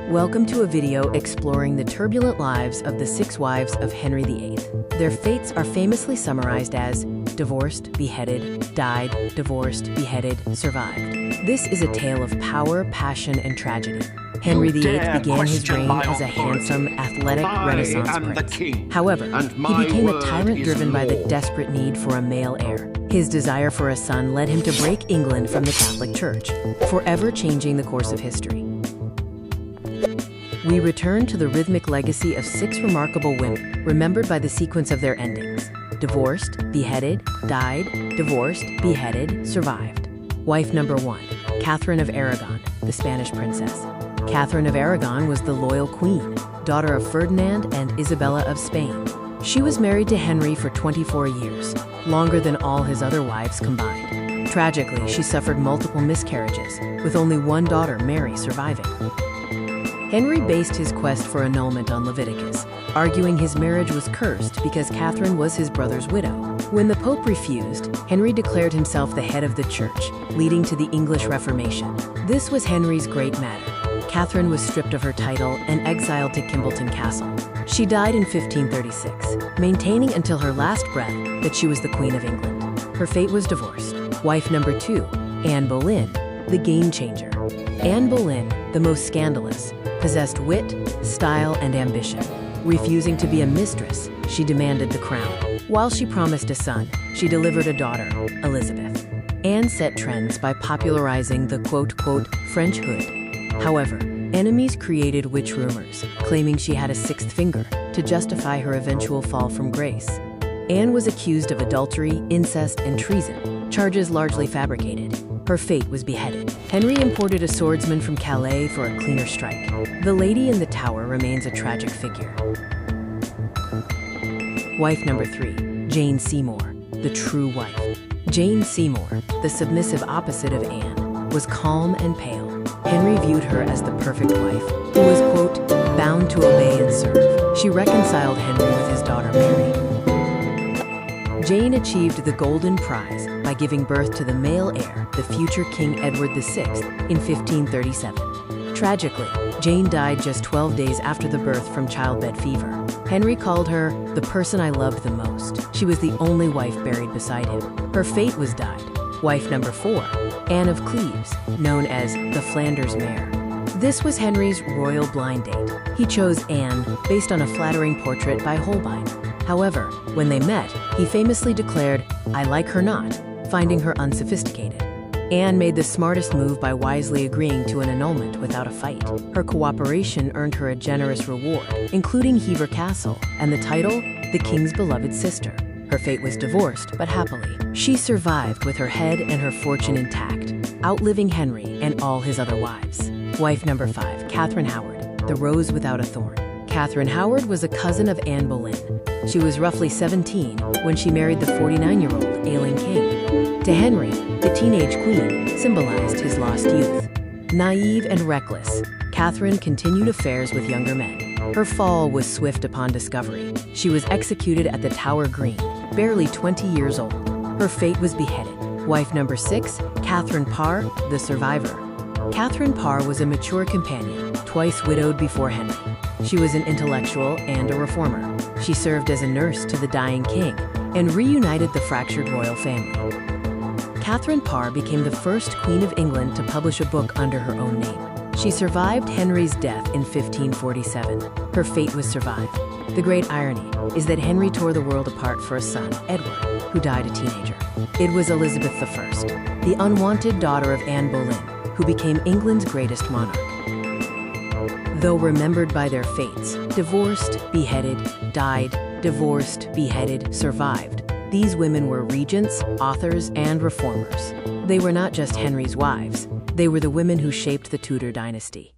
Welcome to a video exploring the turbulent lives of the 6 wives of Henry VIII. Their fates are famously summarized as divorced, beheaded, died, divorced, beheaded, survived. This is a tale of power, passion, and tragedy. Henry VIII began his reign as a handsome, athletic Renaissance prince. However, he became a tyrant driven by the desperate need for a male heir. His desire for a son led him to break England from the Catholic Church, forever changing the course of history. We return to the rhythmic legacy of 6 remarkable women, remembered by the sequence of their endings: divorced, beheaded, died, divorced, beheaded, survived. Wife number 1, Catherine of Aragon, the Spanish princess. Catherine of Aragon was the loyal queen, daughter of Ferdinand and Isabella of Spain. She was married to Henry for 24 years, longer than all his other wives combined. Tragically, she suffered multiple miscarriages, with only one daughter, Mary, surviving. Henry based his quest for annulment on Leviticus, arguing his marriage was cursed because Catherine was his brother's widow. When the Pope refused, Henry declared himself the head of the Church, leading to the English Reformation. This was Henry's great matter. Catherine was stripped of her title and exiled to Kimbolton Castle. She died in 1536, maintaining until her last breath that she was the Queen of England. Her fate was divorced. Wife number 2, Anne Boleyn, the game changer. Anne Boleyn, the most scandalous, possessed wit, style, and ambition. Refusing to be a mistress, she demanded the crown. While she promised a son, she delivered a daughter, Elizabeth. Anne set trends by popularizing the quote-quote French hood. However, enemies created witch rumors, claiming she had a 6th finger to justify her eventual fall from grace. Anne was accused of adultery, incest, and treason, charges largely fabricated. Her fate was beheaded. Henry imported a swordsman from Calais for a cleaner strike. The Lady in the Tower remains a tragic figure. Wife number 3, Jane Seymour, the true wife. Jane Seymour, the submissive opposite of Anne, was calm and pale. Henry viewed her as the perfect wife, who was, quote, bound to obey and serve. She reconciled Henry with his daughter Mary. Jane achieved the Golden Prize by giving birth to the male heir, the future King Edward VI, in 1537. Tragically, Jane died just 12 days after the birth from childbed fever. Henry called her the person I loved the most. She was the only wife buried beside him. Her fate was died. Wife number 4, Anne of Cleves, known as the Flanders mare. This was Henry's royal blind date. He chose Anne based on a flattering portrait by Holbein. However, when they met, he famously declared, "I like her not," finding her unsophisticated. Anne made the smartest move by wisely agreeing to an annulment without a fight. Her cooperation earned her a generous reward, including Hever Castle and the title, the King's beloved sister. Her fate was divorced, but happily. She survived with her head and her fortune intact, outliving Henry and all his other wives. Wife number 5, Catherine Howard, the rose without a thorn. Catherine Howard was a cousin of Anne Boleyn. She was roughly 17 when she married the 49-year-old ailing king. To Henry, the teenage queen symbolized his lost youth. Naive and reckless, Catherine continued affairs with younger men. Her fall was swift upon discovery. She was executed at the Tower Green, barely 20 years old. Her fate was beheaded. Wife number 6, Catherine Parr, the survivor. Catherine Parr was a mature companion, twice widowed before Henry. She was an intellectual and a reformer. She served as a nurse to the dying king and reunited the fractured royal family. Catherine Parr became the first Queen of England to publish a book under her own name. She survived Henry's death in 1547. Her fate was survived. The great irony is that Henry tore the world apart for a son, Edward, who died a teenager. It was Elizabeth I, the unwanted daughter of Anne Boleyn, who became England's greatest monarch. Though remembered by their fates, divorced, beheaded, died, divorced, beheaded, survived, these women were regents, authors, and reformers. They were not just Henry's wives, they were the women who shaped the Tudor dynasty.